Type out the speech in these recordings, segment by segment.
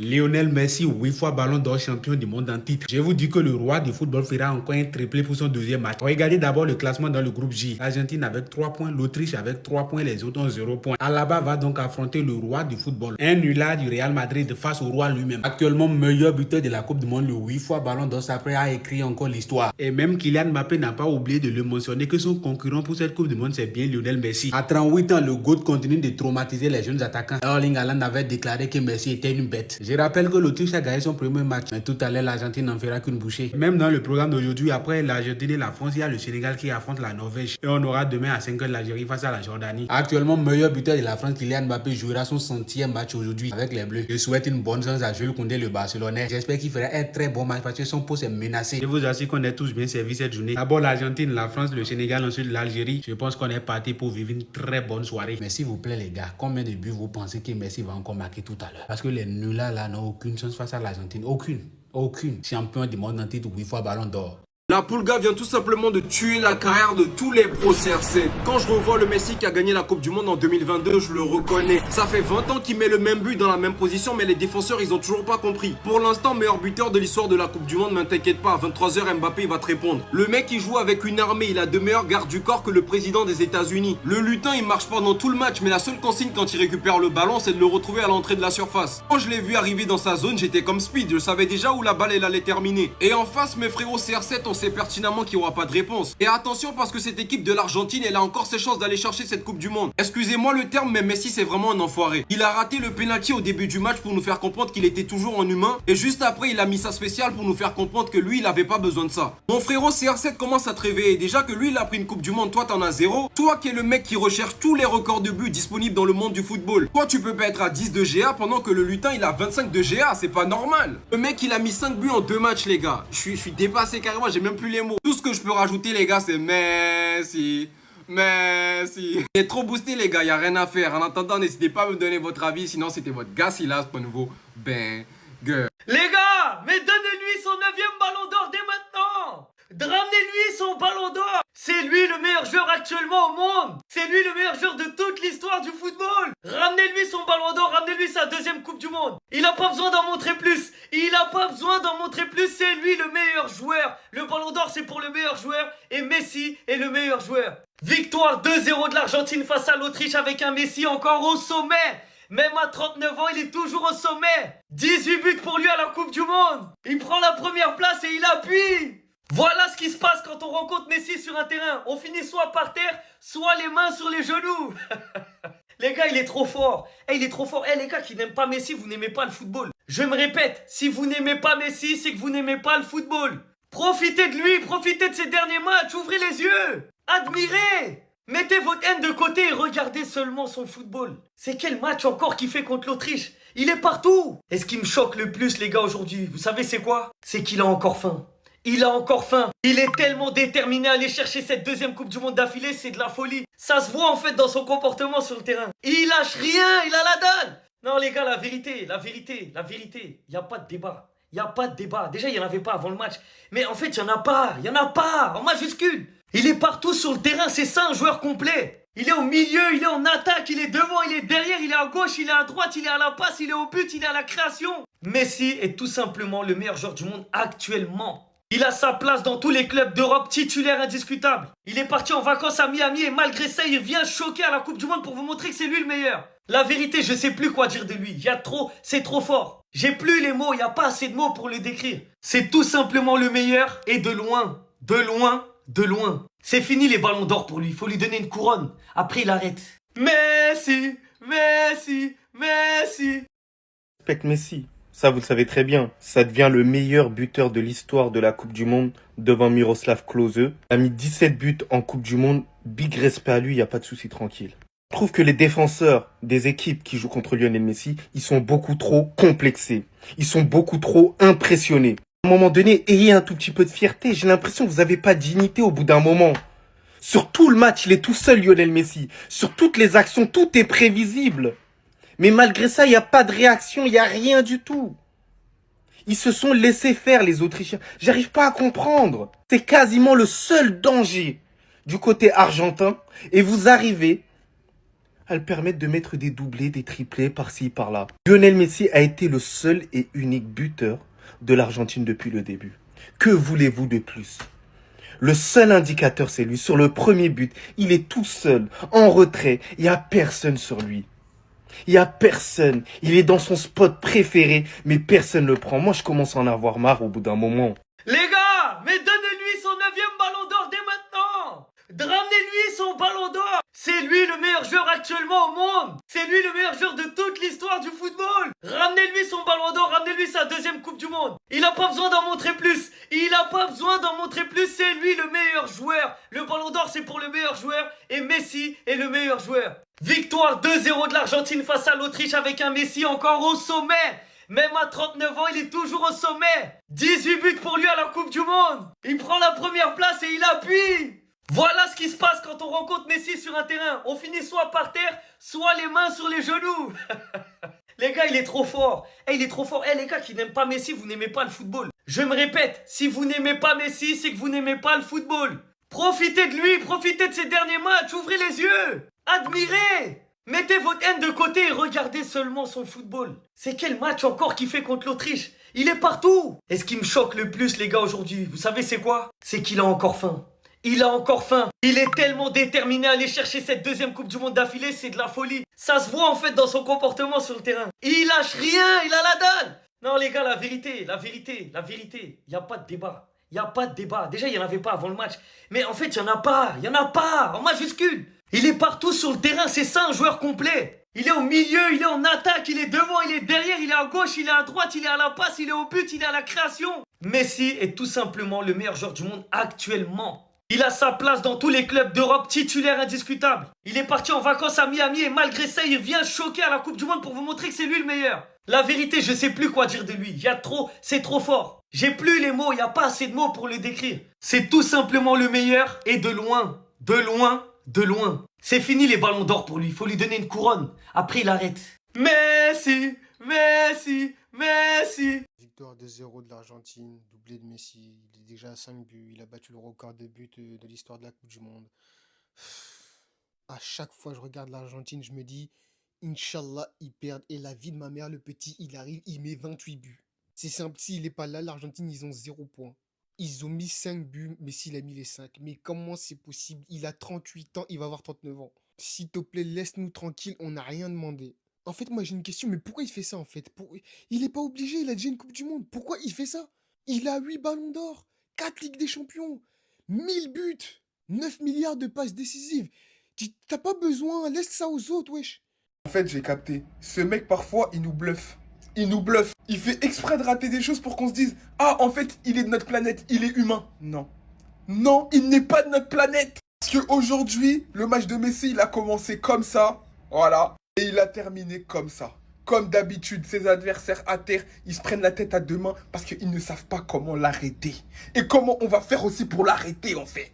Lionel Messi, 8 fois ballon d'or champion du monde en titre. Je vous dis que le roi du football fera encore un triplé pour son deuxième match. Regardez d'abord le classement dans le groupe J. L'Argentine avec 3 points, l'Autriche avec 3 points, les autres ont 0 points. Alaba va donc affronter le roi du football. Un nulard du Real Madrid face au roi lui-même. Actuellement meilleur buteur de la Coupe du Monde, le 8 fois ballon d'or, après a écrit encore l'histoire. Et même Kylian Mbappé n'a pas oublié de le mentionner que son concurrent pour cette Coupe du Monde, c'est bien Lionel Messi. À 38 ans, le GOAT continue de traumatiser les jeunes attaquants. Erling Haaland avait déclaré que Messi était une bête. Je rappelle que l'Autriche a gagné son premier match, mais tout à l'heure l'Argentine n'en fera qu'une bouchée. Même dans le programme d'aujourd'hui, après l'Argentine et la France, il y a le Sénégal qui affronte la Norvège. Et on aura demain à 5h l'Algérie face à la Jordanie. Actuellement meilleur buteur de la France, Kylian Mbappé jouera son 100e match aujourd'hui avec les Bleus. Je souhaite une bonne chance à Jules Koundé, le Barcelonais. J'espère qu'il fera un très bon match parce que son poste est menacé. Je vous assure qu'on est tous bien servis cette journée. D'abord l'Argentine, la France, le Sénégal, ensuite l'Algérie. Je pense qu'on est parti pour vivre une très bonne soirée. Mais s'il vous plaît les gars, combien de buts vous pensez que Messi va encore marquer tout à l'heure? Parce que les nuls là n'ont aucune chance face à l'Argentine. Aucune. Champion du monde en titre, 8 fois ballon d'or. La Pulga vient tout simplement de tuer la carrière de tous les pros CR7. Quand je revois le Messi qui a gagné la Coupe du Monde en 2022, je le reconnais. Ça fait 20 ans qu'il met le même but dans la même position, mais les défenseurs, ils ont toujours pas compris. Pour l'instant, meilleur buteur de l'histoire de la Coupe du Monde, mais t'inquiète pas, à 23h, Mbappé, il va te répondre. Le mec, il joue avec une armée, il a de meilleurs gardes du corps que le président des États-Unis. Le lutin, il marche pendant tout le match, mais la seule consigne quand il récupère le ballon, c'est de le retrouver à l'entrée de la surface. Quand je l'ai vu arriver dans sa zone, j'étais comme Speed, je savais déjà où la balle, elle allait terminer. Et en face, mes frérots CR7, on sait pertinemment qu'il n'y aura pas de réponse. Et attention parce que cette équipe de l'Argentine, elle a encore ses chances d'aller chercher cette Coupe du Monde. Excusez-moi le terme, mais Messi c'est vraiment un enfoiré. Il a raté le penalty au début du match pour nous faire comprendre qu'il était toujours en humain. Et juste après, il a mis ça spécial pour nous faire comprendre que lui, il avait pas besoin de ça. Mon frérot CR7 commence à te réveiller. Déjà que lui, il a pris une Coupe du Monde, toi t'en as 0. Toi qui es le mec qui recherche tous les records de buts disponibles dans le monde du football. Toi tu peux pas être à 10 de GA pendant que le lutin il a 25 de GA, c'est pas normal. Le mec il a mis 5 buts en 2 matchs les gars. Je suis dépassé carrément, j'ai même plus les mots. Tout ce que je peux rajouter les gars c'est Messi. Il est trop boosté les gars, y a rien à faire. En attendant, n'hésitez pas à me donner votre avis, sinon c'était votre gars Silas pour un nouveau banger. Les gars, mais donnez-lui son 9e ballon d'or dès maintenant. Ramenez-lui son ballon d'or. C'est lui le meilleur joueur actuellement au monde. C'est lui le meilleur joueur de toute l'histoire du football. Ramenez-lui son ballon d'or, ramenez-lui sa 2e Coupe du Monde. Il n'a pas besoin d'en montrer plus. C'est lui le meilleur joueur. Le ballon d'or c'est pour le meilleur joueur et Messi est le meilleur joueur. Victoire 2-0 de l'Argentine face à l'Autriche avec un Messi encore au sommet. Même à 39 ans, il est toujours au sommet. 18 buts pour lui à la Coupe du Monde. Il prend la première place et il appuie. Voilà ce qui se passe quand on rencontre Messi sur un terrain. On finit soit par terre, soit les mains sur les genoux. Les gars, il est trop fort. Il est trop fort. Les gars qui n'aiment pas Messi, vous n'aimez pas le football. Je me répète, si vous n'aimez pas Messi, c'est que vous n'aimez pas le football. Profitez de lui, profitez de ses derniers matchs, ouvrez les yeux. Admirez. Mettez votre haine de côté et regardez seulement son football. C'est quel match encore qu'il fait contre l'Autriche? Il est partout. Et ce qui me choque le plus les gars aujourd'hui, vous savez c'est quoi? C'est qu'il a encore faim. Il a encore faim. Il est tellement déterminé à aller chercher cette 2e Coupe du Monde d'affilée, c'est de la folie. Ça se voit en fait dans son comportement sur le terrain. Il lâche rien, il a la dalle. Non les gars, la vérité, il n'y a pas de débat. Il n'y a pas de débat. Déjà, il n'y en avait pas avant le match. Mais en fait, il n'y en a pas, en majuscule. Il est partout sur le terrain, c'est ça un joueur complet. Il est au milieu, il est en attaque, il est devant, il est derrière, il est à gauche, il est à droite, il est à la passe, il est au but, il est à la création. Messi est tout simplement le meilleur joueur du monde actuellement. Il a sa place dans tous les clubs d'Europe, titulaire indiscutable. Il est parti en vacances à Miami et malgré ça, il vient choquer à la Coupe du Monde pour vous montrer que c'est lui le meilleur. La vérité, je sais plus quoi dire de lui. C'est trop fort. J'ai plus les mots, il n'y a pas assez de mots pour le décrire. C'est tout simplement le meilleur et de loin. C'est fini les ballons d'or pour lui, il faut lui donner une couronne. Après, il arrête. Messi. Respecte Messi. Ça, vous le savez très bien. Ça devient le meilleur buteur de l'histoire de la Coupe du Monde devant Miroslav Klose. Il a mis 17 buts en Coupe du Monde. Big respect à lui, il n'y a pas de souci, tranquille. Je trouve que les défenseurs des équipes qui jouent contre Lionel Messi, ils sont beaucoup trop complexés. Ils sont beaucoup trop impressionnés. À un moment donné, ayez un tout petit peu de fierté. J'ai l'impression que vous n'avez pas de dignité au bout d'un moment. Sur tout le match, il est tout seul, Lionel Messi. Sur toutes les actions, tout est prévisible. Mais malgré ça, il n'y a pas de réaction, il n'y a rien du tout. Ils se sont laissés faire, les Autrichiens. J'arrive pas à comprendre. C'est quasiment le seul danger du côté argentin. Et vous arrivez Elles permettent de mettre des doublés, des triplés par-ci, par-là. Lionel Messi a été le seul et unique buteur de l'Argentine depuis le début. Que voulez-vous de plus? Le seul indicateur, c'est lui. Sur le premier but, il est tout seul, en retrait. Il n'y a personne sur lui. Il n'y a personne. Il est dans son spot préféré, mais personne ne le prend. Moi, je commence à en avoir marre au bout d'un moment. Les gars, mais donnez-lui son 9e ballon d'or dès maintenant. Ramenez-lui son ballon d'or. C'est lui le meilleur joueur actuellement au monde. C'est lui le meilleur joueur de toute l'histoire du football. Ramenez-lui son ballon d'or, ramenez-lui sa 2e Coupe du Monde. Il n'a pas besoin d'en montrer plus. Il n'a pas besoin d'en montrer plus. C'est lui le meilleur joueur. Le ballon d'or, c'est pour le meilleur joueur. Et Messi est le meilleur joueur. Victoire 2-0 de l'Argentine face à l'Autriche avec un Messi encore au sommet. Même à 39 ans, il est toujours au sommet. 18 buts pour lui à la Coupe du Monde. Il prend la première place et il appuie. Voilà ce qui se passe quand on rencontre Messi sur un terrain. On finit soit par terre, soit les mains sur les genoux. Les gars, il est trop fort. Il est trop fort. Les gars qui n'aiment pas Messi, vous n'aimez pas le football. Je me répète, si vous n'aimez pas Messi, c'est que vous n'aimez pas le football. Profitez de lui, profitez de ses derniers matchs, ouvrez les yeux. Admirez. Mettez votre haine de côté et regardez seulement son football. C'est quel match encore qu'il fait contre l'Autriche? Il est partout. Et ce qui me choque le plus, les gars, aujourd'hui, vous savez c'est quoi? C'est qu'il a encore faim. Il a encore faim. Il est tellement déterminé à aller chercher cette 2e Coupe du Monde d'affilée, c'est de la folie. Ça se voit en fait dans son comportement sur le terrain. Il lâche rien, il a la dalle. Non les gars, la vérité, il n'y a pas de débat. Il n'y a pas de débat. Déjà, il n'y en avait pas avant le match. Mais en fait, il n'y en a pas, en majuscule. Il est partout sur le terrain, c'est ça un joueur complet. Il est au milieu, il est en attaque, il est devant, il est derrière, il est à gauche, il est à droite, il est à la passe, il est au but, il est à la création. Messi est tout simplement le meilleur joueur du monde actuellement. Il a sa place dans tous les clubs d'Europe, titulaire indiscutable. Il est parti en vacances à Miami et malgré ça, il vient choquer à la Coupe du Monde pour vous montrer que c'est lui le meilleur. La vérité, je sais plus quoi dire de lui. Il y a trop, c'est trop fort. J'ai plus les mots, il n'y a pas assez de mots pour le décrire. C'est tout simplement le meilleur et de loin, de loin, de loin. C'est fini les ballons d'or pour lui, il faut lui donner une couronne. Après, il arrête. Messi, Messi, Messi. Victoire 2-0 de l'Argentine, doublé de Messi, il est déjà à 5 buts, il a battu le record de buts de l'histoire de la Coupe du Monde. À chaque fois que je regarde l'Argentine, je me dis, Inch'Allah, ils perdent. Et la vie de ma mère, le petit, il arrive, il met 28 buts. C'est simple, s'il n'est pas là, l'Argentine, ils ont 0 points. Ils ont mis 5 buts, Messi, il a mis les 5. Mais comment c'est possible? Il a 38 ans, il va avoir 39 ans. S'il te plaît, laisse-nous tranquille, on n'a rien demandé. En fait, moi, j'ai une question, mais pourquoi il fait ça, en fait? Il n'est pas obligé, il a déjà une Coupe du Monde. Pourquoi il fait ça? Il a 8 ballons d'or, 4 Ligues des Champions, 1000 buts, 9 milliards de passes décisives. T'as pas besoin, laisse ça aux autres, wesh. En fait, j'ai capté. Ce mec, parfois, il nous bluffe. Il nous bluffe. Il fait exprès de rater des choses pour qu'on se dise « Ah, en fait, il est de notre planète, il est humain. » Non. Non, il n'est pas de notre planète. Parce qu'aujourd'hui, le match de Messi, il a commencé comme ça. Voilà. Et il a terminé comme ça. Comme d'habitude, ses adversaires à terre, ils se prennent la tête à deux mains parce qu'ils ne savent pas comment l'arrêter. Et comment on va faire aussi pour l'arrêter, en fait.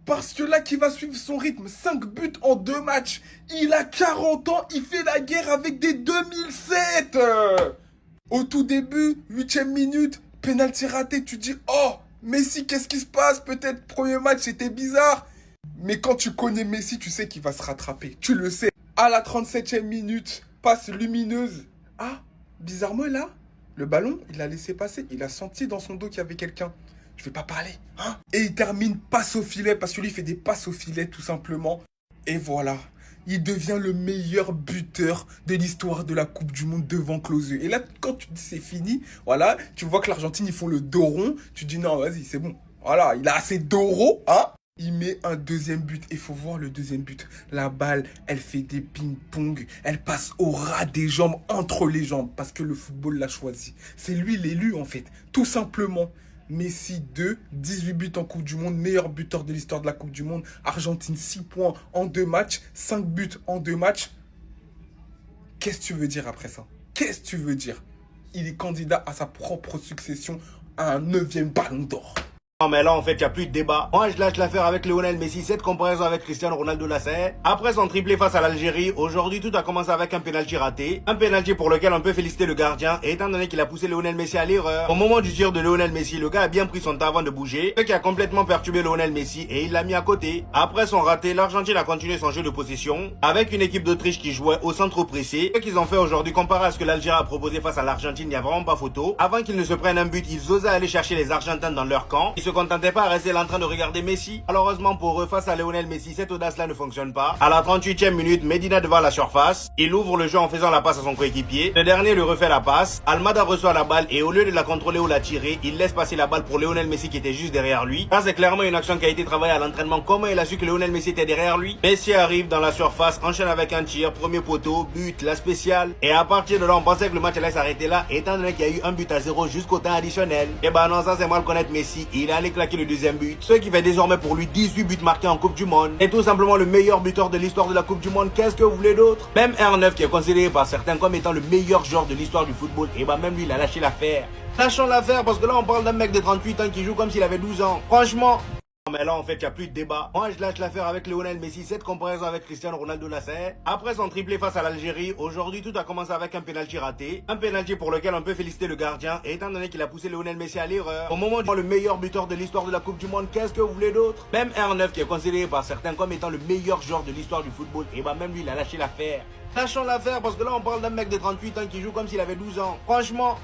Parce que là, qui va suivre son rythme, 5 buts en 2 matchs. Il a 40 ans, il fait la guerre avec des 2007. Au tout début, 8e minute, pénalty raté, tu dis « Oh, Messi, qu'est-ce qui se passe? Peut-être premier match, c'était bizarre. » Mais quand tu connais Messi, tu sais qu'il va se rattraper. Tu le sais. À la 37e minute, passe lumineuse. Ah, bizarrement là, le ballon, il l'a laissé passer. Il a senti dans son dos qu'il y avait quelqu'un. Je vais pas parler, hein. Et il termine passe au filet, parce que lui, il fait des passes au filet, tout simplement. Et voilà, il devient le meilleur buteur de l'histoire de la Coupe du Monde devant Klose. Et là, quand tu dis c'est fini, voilà, tu vois que l'Argentine, ils font le dos rond. Tu dis non, vas-y, c'est bon. Voilà, il a assez d'euros, hein. Il met un deuxième but. Il faut voir le deuxième but. La balle, elle fait des ping-pong. Elle passe au ras des jambes, entre les jambes. Parce que le football l'a choisi. C'est lui l'élu, en fait. Tout simplement. Messi 2, 18 buts en Coupe du Monde. Meilleur buteur de l'histoire de la Coupe du Monde. Argentine 6 points en 2 matchs. 5 buts en 2 matchs. Qu'est-ce que tu veux dire après ça? Qu'est-ce que tu veux dire? Il est candidat à sa propre succession à un 9e ballon d'or. Non mais là en fait il n'y a plus de débat. Moi je lâche l'affaire avec Lionel Messi, cette comparaison avec Cristiano Ronaldo là c'est. Après son triplé face à l'Algérie, aujourd'hui tout a commencé avec un pénalty raté. Un pénalty pour lequel on peut féliciter le gardien, et étant donné qu'il a poussé Lionel Messi à l'erreur. Au moment du tir de Lionel Messi, le gars a bien pris son temps avant de bouger, ce qui a complètement perturbé Lionel Messi et il l'a mis à côté. Après son raté, l'Argentine a continué son jeu de possession, avec une équipe d'Autriche qui jouait au centre pressé. Ce qu'ils ont fait aujourd'hui comparé à ce que l'Algérie a proposé face à l'Argentine, il n'y a vraiment pas photo. Avant qu'ils ne se prennent un but, ils osaient aller chercher les Argentins dans leur camp. Ils se contentaient pas à rester là en train de regarder Messi. Malheureusement pour eux, face à Lionel Messi, cette audace-là ne fonctionne pas. À la 38e minute, Medina devant la surface. Il ouvre le jeu en faisant la passe à son coéquipier. Le dernier lui refait la passe. Almada reçoit la balle et au lieu de la contrôler ou la tirer, il laisse passer la balle pour Lionel Messi qui était juste derrière lui. Ça c'est clairement une action qui a été travaillée à l'entraînement. Comment il a su que Lionel Messi était derrière lui? Messi arrive dans la surface, enchaîne avec un tir, premier poteau, but, la spéciale. Et à partir de là, on pensait que le match allait s'arrêter là, étant donné qu'il y a eu un but à 0 jusqu'au temps additionnel. Et bah non, ça c'est mal connaître Messi. Il est allé claquer le deuxième but, ce qui fait désormais pour lui 18 buts marqués en Coupe du Monde. Et tout simplement le meilleur buteur de l'histoire de la Coupe du Monde. Qu'est-ce que vous voulez d'autre? Même R9 qui est considéré par certains comme étant le meilleur joueur de l'histoire du football, et bah même lui il a lâché l'affaire. Lâchons l'affaire parce que là on parle d'un mec de 38 ans qui joue comme s'il avait 12 ans. Franchement... Non mais là en fait il n'y a plus de débat. Moi je lâche l'affaire avec Lionel Messi, cette comparaison avec Cristiano Ronaldo là c'est. Après son triplé face à l'Algérie, aujourd'hui tout a commencé avec un pénalty raté. Un pénalty pour lequel on peut féliciter le gardien, et étant donné qu'il a poussé Lionel Messi à l'erreur. Au moment où le meilleur buteur de l'histoire de la Coupe du Monde, qu'est-ce que vous voulez d'autre? Même R9 qui est considéré par certains comme étant le meilleur joueur de l'histoire du football, et bah même lui il a lâché l'affaire. Lâchons l'affaire parce que là on parle d'un mec de 38 ans qui joue comme s'il avait 12 ans. Franchement...